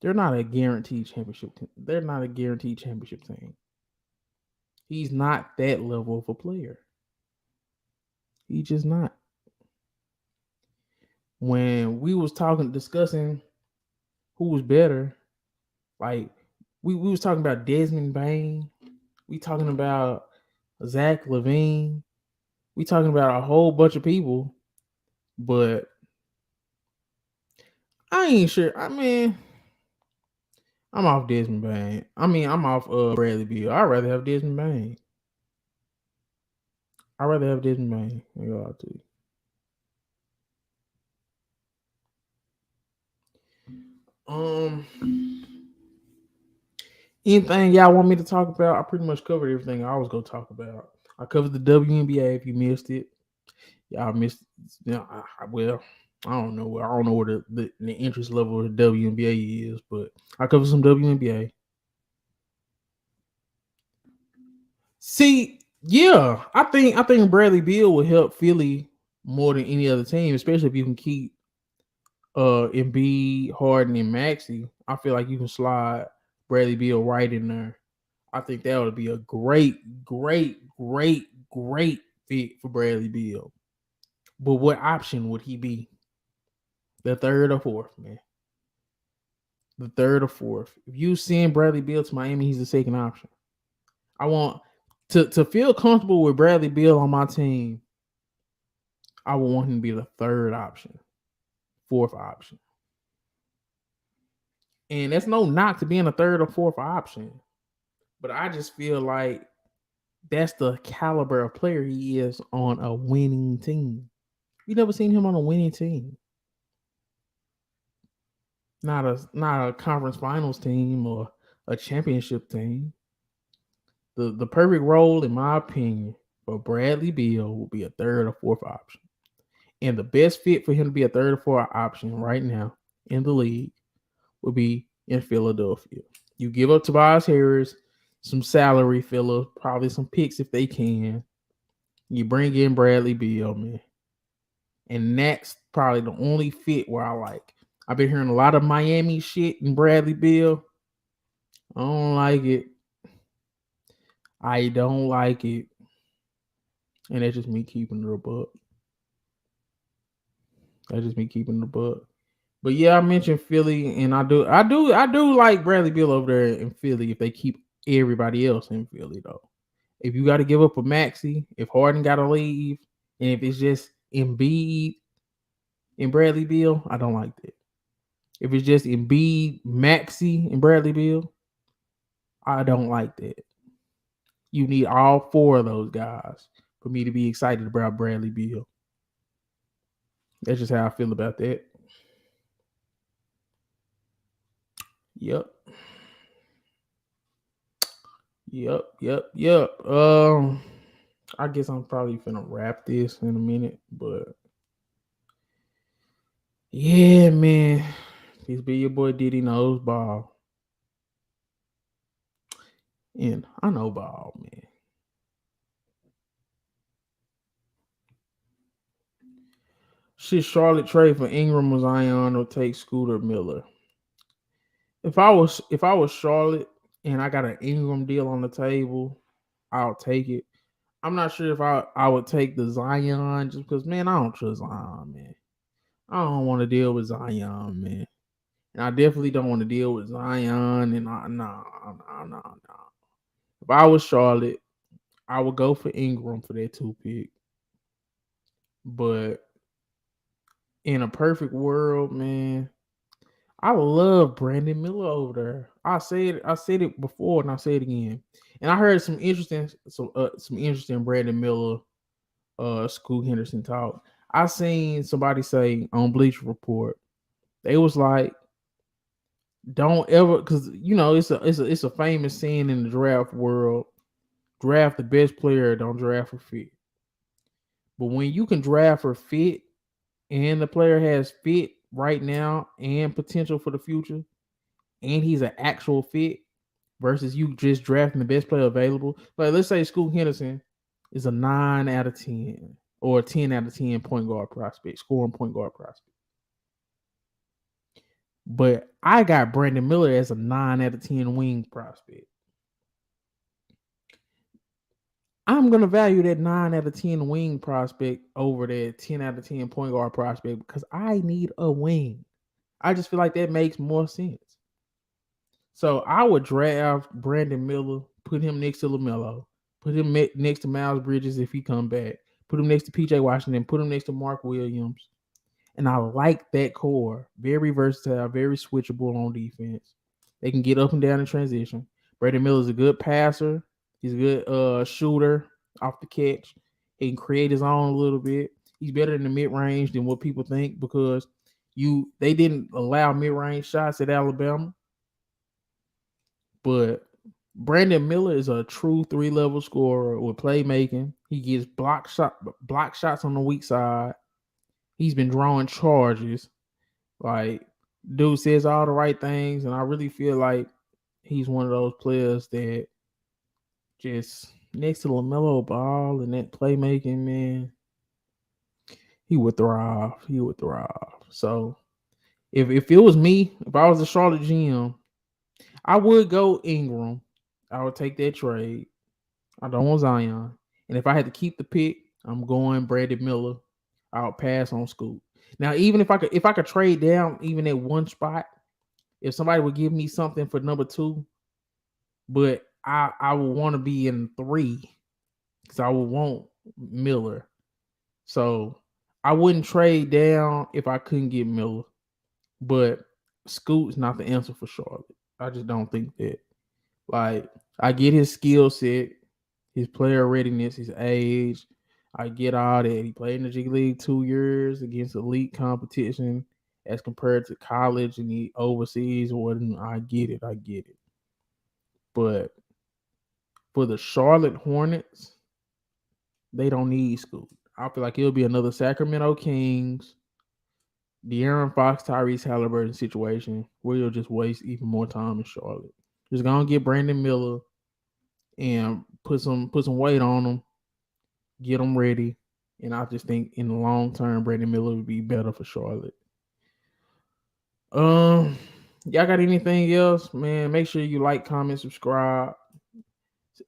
they're not a guaranteed championship team. They're not a guaranteed championship team. He's not that level of a player. He's just not. When we was discussing who was better, like we was talking about Desmond Bain, we talking about Zach Lavine, we talking about a whole bunch of people, but I ain't sure. I mean, I'm off Desmond Bain. I'm off Bradley Beal. I'd rather have Desmond Bain. I'd rather have Desmond Bain. I go out to you. Anything y'all want me to talk about? I pretty much covered everything I was gonna talk about. I covered the WNBA. If you missed it, y'all missed. Well, I don't know. I don't know what the interest level of the WNBA is, but I covered some WNBA. See, yeah, I think Bradley Beal will help Philly more than any other team, especially if you can keep Embiid, Harden, and Maxey. I feel like you can slide Bradley Beal right in there. I think that would be a great, great, great, great fit for Bradley Beal. But what option would he be? The third or fourth, man. The third or fourth. If you send Bradley Beal to Miami, he's the second option. I want to feel comfortable with Bradley Beal on my team. I would want him to be the third option, fourth option. And that's no knock to being a third or fourth option. But I just feel like that's the caliber of player he is on a winning team. We never seen him on a winning team. Not a conference finals team or a championship team. The perfect role, in my opinion, for Bradley Beal will be a third or fourth option. And the best fit for him to be a third or fourth option right now in the league would be in Philadelphia. You give up Tobias Harris, some salary filler, probably some picks if they can. You bring in Bradley Beal, man. And that's probably the only fit where I like. I've been hearing a lot of Miami shit in Bradley Beal. I don't like it. I don't like it. And that's just me keeping the buck. That's just me keeping the buck. But yeah, I mentioned Philly, and I do like Bradley Beal over there in Philly if they keep everybody else in Philly though. If you got to give up a Maxey, if Harden got to leave, and if it's just Embiid and Bradley Beal, I don't like that. If it's just Embiid, Maxey, and Bradley Beal, I don't like that. You need all four of those guys for me to be excited about Bradley Beal. That's just how I feel about that. Yep. I guess I'm probably finna wrap this in a minute, but yeah, man. This be your boy diddyknowsball. And I know ball, man. Should Charlotte trade for Ingram or Zion or take Scooter Miller? If I was Charlotte and I got an Ingram deal on the table, I'll take it. I'm not sure if I would take the Zion just because, man, I don't trust Zion, man. I don't want to deal with Zion, man. And I definitely don't want to deal with Zion. And no. If I was Charlotte, I would go for Ingram for that 2 pick. But in a perfect world, man, I love Brandon Miller over there. I said it before and I say it again. And I heard some interesting Brandon Miller Scoot Henderson talk. I seen somebody say on Bleacher Report, they was like, don't ever, because it's a famous saying in the draft world, draft the best player, don't draft for fit. But when you can draft for fit and the player has fit right now and potential for the future, and he's an actual fit versus you just drafting the best player available. Like let's say Scoot Henderson is a 9 out of 10. or a 10 out of 10 point guard prospect, scoring point guard prospect. But I got Brandon Miller as a 9 out of 10 wing prospect. I'm going to value that 9 out of 10 wing prospect over that 10 out of 10 point guard prospect because I need a wing. I just feel like that makes more sense. So I would draft Brandon Miller, put him next to LaMelo, put him next to Miles Bridges if he come back, put him next to PJ Washington, put him next to Mark Williams. And I like that core. Very versatile, very switchable on defense. They can get up and down in transition. Brandon Miller is a good passer. He's a good shooter off the catch. He can create his own a little bit. He's better in the mid-range than what people think because they didn't allow mid-range shots at Alabama. But Brandon Miller is a true 3-level scorer with playmaking. He gets block shots on the weak side. He's been drawing charges. Like, dude says all the right things, and I really feel like he's one of those players that just next to LaMelo Ball and that playmaking, man, he would thrive. He would thrive. So if it was me, if I was a Charlotte GM, I would go Ingram. I would take that trade. I don't want Zion. And if I had to keep the pick, I'm going Brandon Miller. I'll pass on Scoot. Now, even if I could trade down even at one spot, if somebody would give me something for number 2, but I would want to be in 3 because I would want Miller. So I wouldn't trade down if I couldn't get Miller. But Scoot's not the answer for Charlotte. I just don't think that. Like, I get his skill set, his player readiness, his age. I get all that. He played in the G League 2 years against elite competition as compared to college and the overseas. I get it. But for the Charlotte Hornets, they don't need Scoot. I feel like it'll be another Sacramento Kings, De'Aaron Fox, Tyrese Halliburton situation where you'll just waste even more time in Charlotte. Just gonna get Brandon Miller and put some weight on him, get them ready. And I just think in the long term, Brandon Miller would be better for Charlotte. Y'all got anything else, man? Make sure you like, comment, subscribe.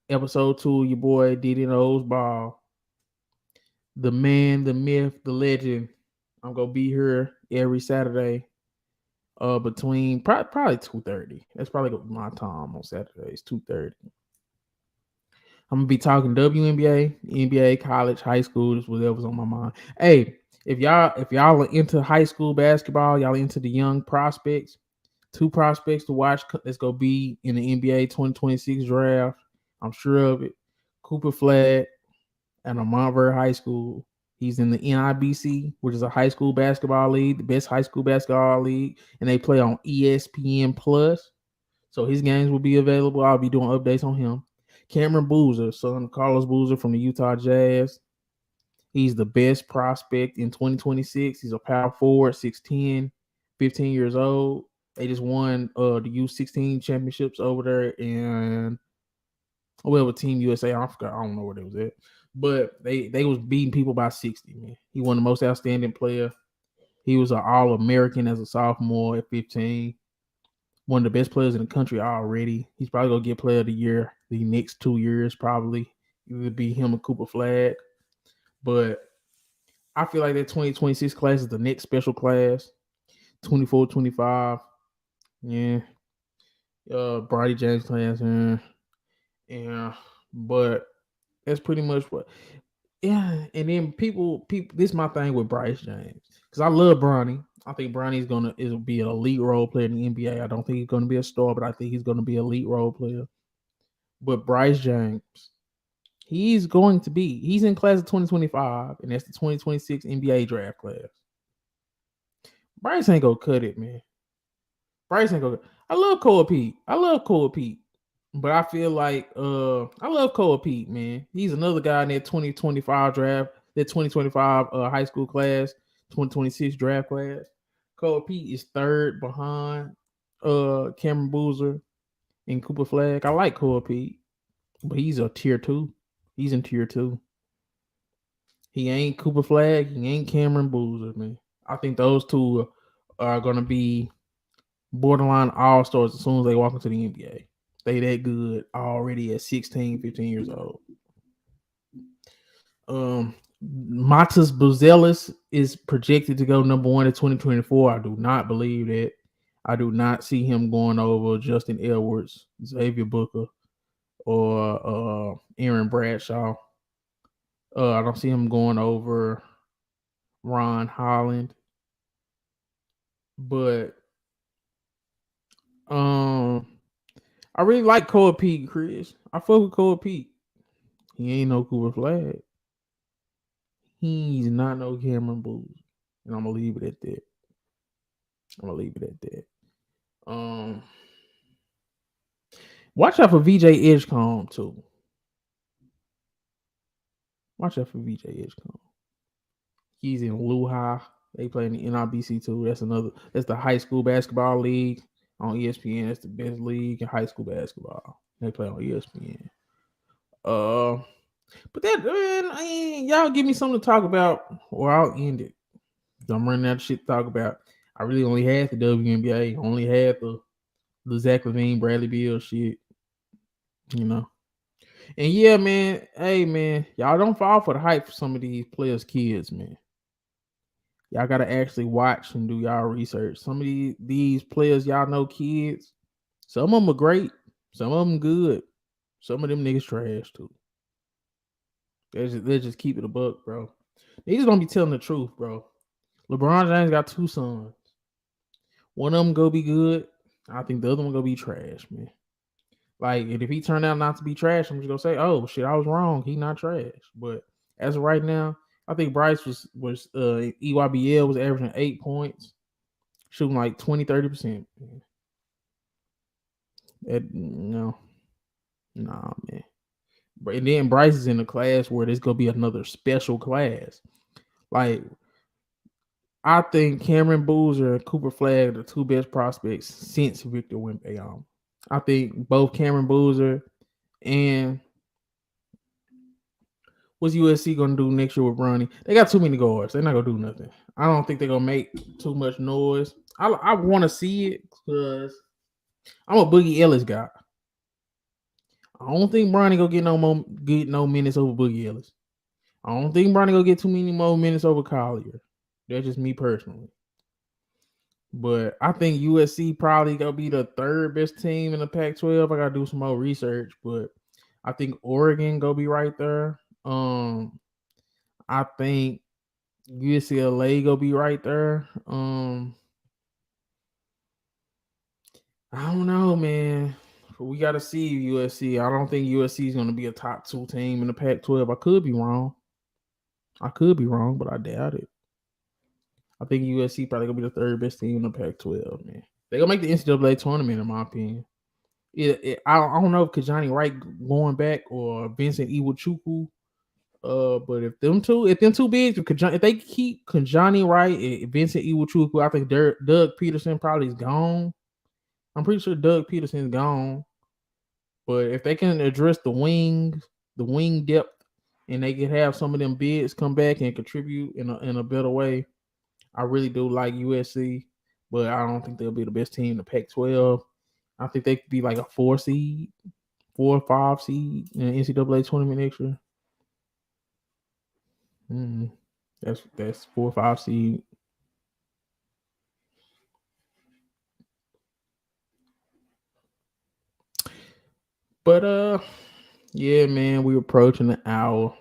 Episode 2, your boy diddyknowsball. The man, the myth, the legend. I'm gonna be here every Saturday. Between probably 2:30. That's probably my time on Saturdays, 2:30. I'm gonna be talking WNBA, NBA, college, high school, just whatever's on my mind. Hey, if y'all are into high school basketball, y'all into the young prospects, 2 prospects to watch that's gonna be in the NBA 2026 draft. I'm sure of it. Cooper Flagg at Montverde High School. He's in the NIBC, which is a high school basketball league, the best high school basketball league, and they play on ESPN Plus. So his games will be available. I'll be doing updates on him. Cameron Boozer, son of Carlos Boozer from the Utah Jazz. He's the best prospect in 2026. He's a power forward, 6'10", 15 years old. They just won the U16 championships over there in with Team USA. I forgot. I don't know where they was at. But they was beating people by 60, man. He won the most outstanding player. He was an All-American as a sophomore at 15. One of the best players in the country already. He's probably going to get player of the year the next 2 years, probably. It would be him and Cooper Flagg. But I feel like that 2026 class is the next special class. 24, 25. Yeah. Bryce James class. Yeah. But that's pretty much what. Yeah. And then people. This is my thing with Bryce James. Because I love Bronny. I think Bronny's gonna be an elite role player in the NBA. I don't think he's gonna be a star, but I think he's gonna be an elite role player. But Bryce James, he's in class of 2025, and that's the 2026 NBA draft class. Bryce ain't gonna cut it, man. Bryce ain't gonna. I love Cole Pete. But I feel like I love Cole Pete, man. He's another guy in that 2025 draft, that 2025 high school class, 2026 draft class. Cole Pete is third behind Cameron Boozer and Cooper Flagg. I like Cole Pete, but he's a tier 2. He's in tier 2. He ain't Cooper Flagg. He ain't Cameron Boozer, man. I think those two are gonna be borderline all stars as soon as they walk into the NBA. They that good already at 16, 15 years old. Matas Buzelis is projected to go number 1 in 2024. I do not believe that. I do not see him going over Justin Edwards, Xavier Booker, or Aaron Bradshaw. I don't see him going over Ron Holland. But I really like Cole Pete, Chris. I fuck with Cole Pete. He ain't no Cooper Flag. He's not no Cameron Booth. And I'm gonna leave it at that. Watch out for VJ Edgecombe too. Watch out for VJ Edgecombe. He's in Lehigh. They play in the NIBC too. That's the high school basketball league on ESPN. That's the best league in high school basketball. They play on ESPN. But that, man, y'all give me something to talk about, or I'll end it. I'm running out of shit to talk about. I really only had the WNBA. Only had the Zach Lavine, Bradley Beal shit. You know. And yeah, man. Hey, man. Y'all don't fall for the hype for some of these players' kids, man. Y'all gotta actually watch and do y'all research. Some of these players, y'all know kids. Some of them are great. Some of them good. Some of them niggas trash too. They just keep it a buck, bro. Niggas don't be telling the truth, bro. LeBron James got 2 sons. One of them go be good. I think the other one go be trash, man. Like, and if he turned out not to be trash, I'm just gonna say, oh shit, I was wrong. He not trash. But as of right now, I think Bryce was EYBL was averaging 8 points, shooting like 20-30%. No, nah, man. And then Bryce is in a class where there's gonna be another special class. Like, I think Cameron Boozer and Cooper Flagg are the 2 best prospects since Victor Wnba. I think both Cameron Boozer and what's USC gonna do next year with Bronny? They got too many guards. They're not gonna do nothing. I don't think they're gonna make too much noise. I want to see it because I'm a Boogie Ellis guy. I don't think Bronny gonna get no minutes over Boogie Ellis. I don't think Bronny gonna get too many more minutes over Collier. That's just me personally. But I think USC probably gonna be the 3rd best team in the Pac-12. I gotta do some more research, but I think Oregon gonna be right there. I think UCLA gonna be right there. I don't know, man. We gotta see USC. I don't think USC is gonna be a top 2 team in the Pac-12. I could be wrong, but I doubt it. I think USC probably gonna be the 3rd best team in the Pac-12, man. They gonna make the NCAA tournament, in my opinion. I don't know if Kajani Wright going back or Vincent Iwuchukwu. But if them two bigs, if they keep Kajani Wright and Vincent Iwuchukwu, I think Doug Peterson probably is gone. I'm pretty sure Doug Peterson's gone. But if they can address the wing depth, and they can have some of them bigs come back and contribute in a better way, I really do like USC. But I don't think they'll be the best team in the Pac-12. I think they could be like a 4 or 5 seed in the NCAA tournament next year. That's 4 or 5 seed. But yeah, man, we approaching the hour.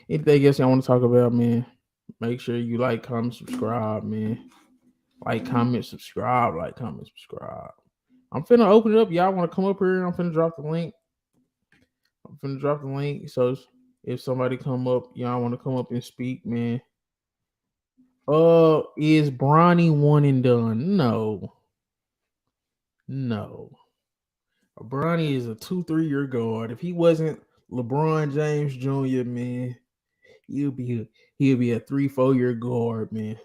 Anything else y'all want to talk about, man? Make sure you like, comment, subscribe, man. Like, comment, subscribe. I'm finna open it up. Y'all want to come up here? I'm finna drop the link. So if somebody come up, y'all want to come up and speak, man. Is Bronny one and done? No. Bronny is a 2-3 year guard. If he wasn't LeBron James Jr., man, he'll be a 3-4 year guard, man.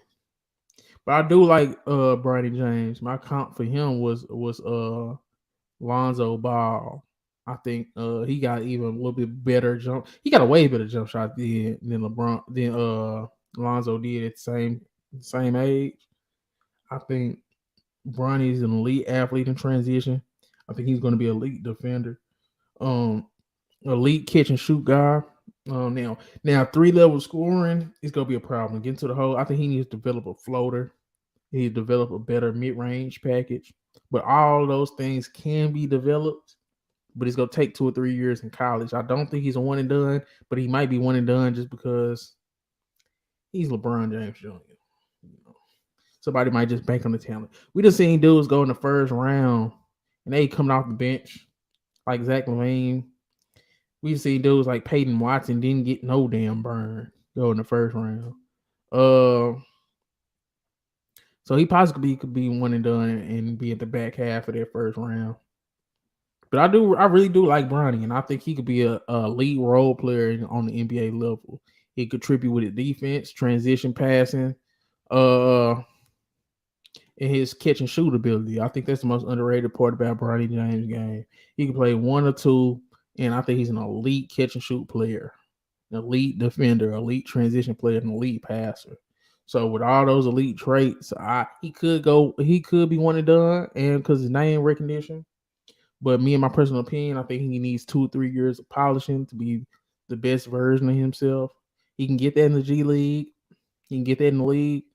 But I do like Bronny James. My comp for him was Lonzo Ball. I think he got even a little bit better jump. He got a way better jump shot than LeBron than Lonzo did at the same age. I think Bronny's an elite athlete in transition. I think he's going to be an elite defender. Um, elite catch and shoot guy. Now 3-level scoring is gonna be a problem. Getting to the hole, I think he needs to develop a floater. He needs to develop a better mid-range package. But all those things can be developed, but it's gonna take 2 or 3 years in college. I don't think he's a one and done, but he might be one and done just because he's LeBron James Jr. You know, somebody might just bank on the talent. We just seen dudes go in the first round and they coming off the bench like Zach Lavine. We've seen dudes like Peyton Watson didn't get no damn burn go in the first round. Uh, so he possibly could be one and done and be at the back half of that first round. But I really do like Bronny, and I think he could be a lead role player on the NBA level. He contribute with his defense, transition passing, uh, and his catch and shoot ability. I think that's the most underrated part about Bronny James' game. He can play one or two, and I think he's an elite catch and shoot player, an elite defender, elite transition player, an elite passer. So with all those elite traits, he could be one and done, and because his name recognition. But me and my personal opinion, I think he needs 2 or 3 years of polishing to be the best version of himself. He can get that in the G League. He can get that in the league.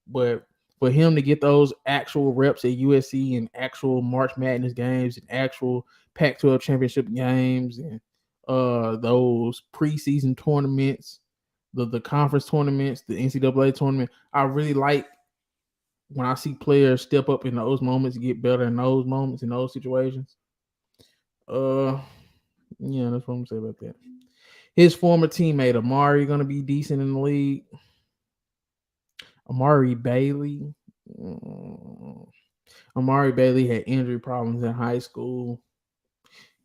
But for him to get those actual reps at USC and actual March Madness games and actual Pac-12 championship games and those preseason tournaments, the conference tournaments, the NCAA tournament, I really like when I see players step up in those moments, get better in those moments, in those situations. Yeah, that's what I'm gonna say about that. His former teammate Amari gonna be decent in the league. Amari Bailey. Amari Bailey had injury problems in high school.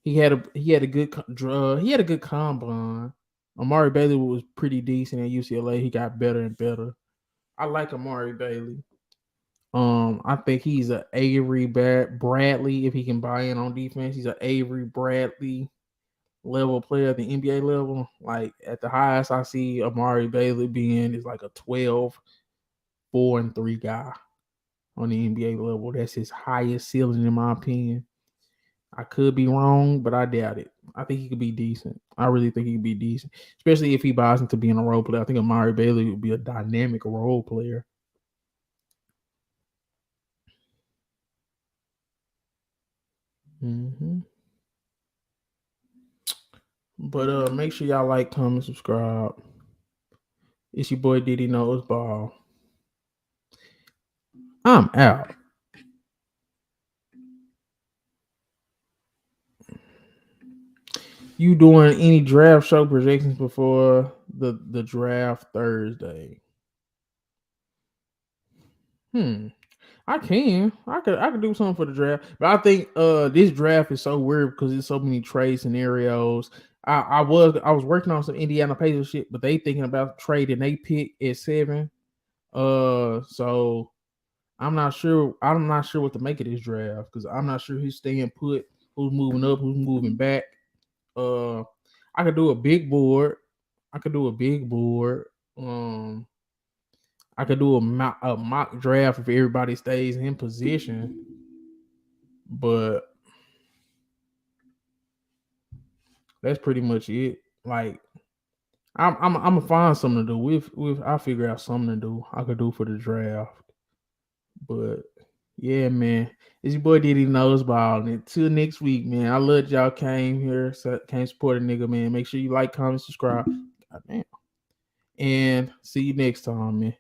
He had a good combine. Amari Bailey was pretty decent at UCLA. He got better and better. I like Amari Bailey. I think he's a Avery Bradley if he can buy in on defense. He's an Avery Bradley level player at the NBA level. Like at the highest I see Amari Bailey being is like a 12, 4 and 3 guy on the NBA level. That's his highest ceiling in my opinion. I could be wrong, but I doubt it. I think he could be decent. I really think he could be decent, especially if he buys into being a role player. I think Amari Bailey would be a dynamic role player. Mm-hmm. But make sure y'all like, comment, subscribe. It's your boy diddyknowsball. I'm out. You doing any draft show projections before the draft Thursday? I can. I could do something for the draft. But I think this draft is so weird because there's so many trade scenarios. I was working on some Indiana Pacers shit, but they thinking about trading they pick at 7. So I'm not sure. I'm not sure what to make of this draft because I'm not sure who's staying put, who's moving up, who's moving back. Uh, I could do a big board. I could do a big board. I could do a mock draft if everybody stays in position, but that's pretty much it. Like I'm gonna find something to do. With I'll figure out something to do. I could do for the draft, but yeah, man. It's your boy Diddy Knows Ball. And until next week, man. I love y'all came here, came support a nigga, man. Make sure you like, comment, subscribe. Goddamn. And see you next time, man.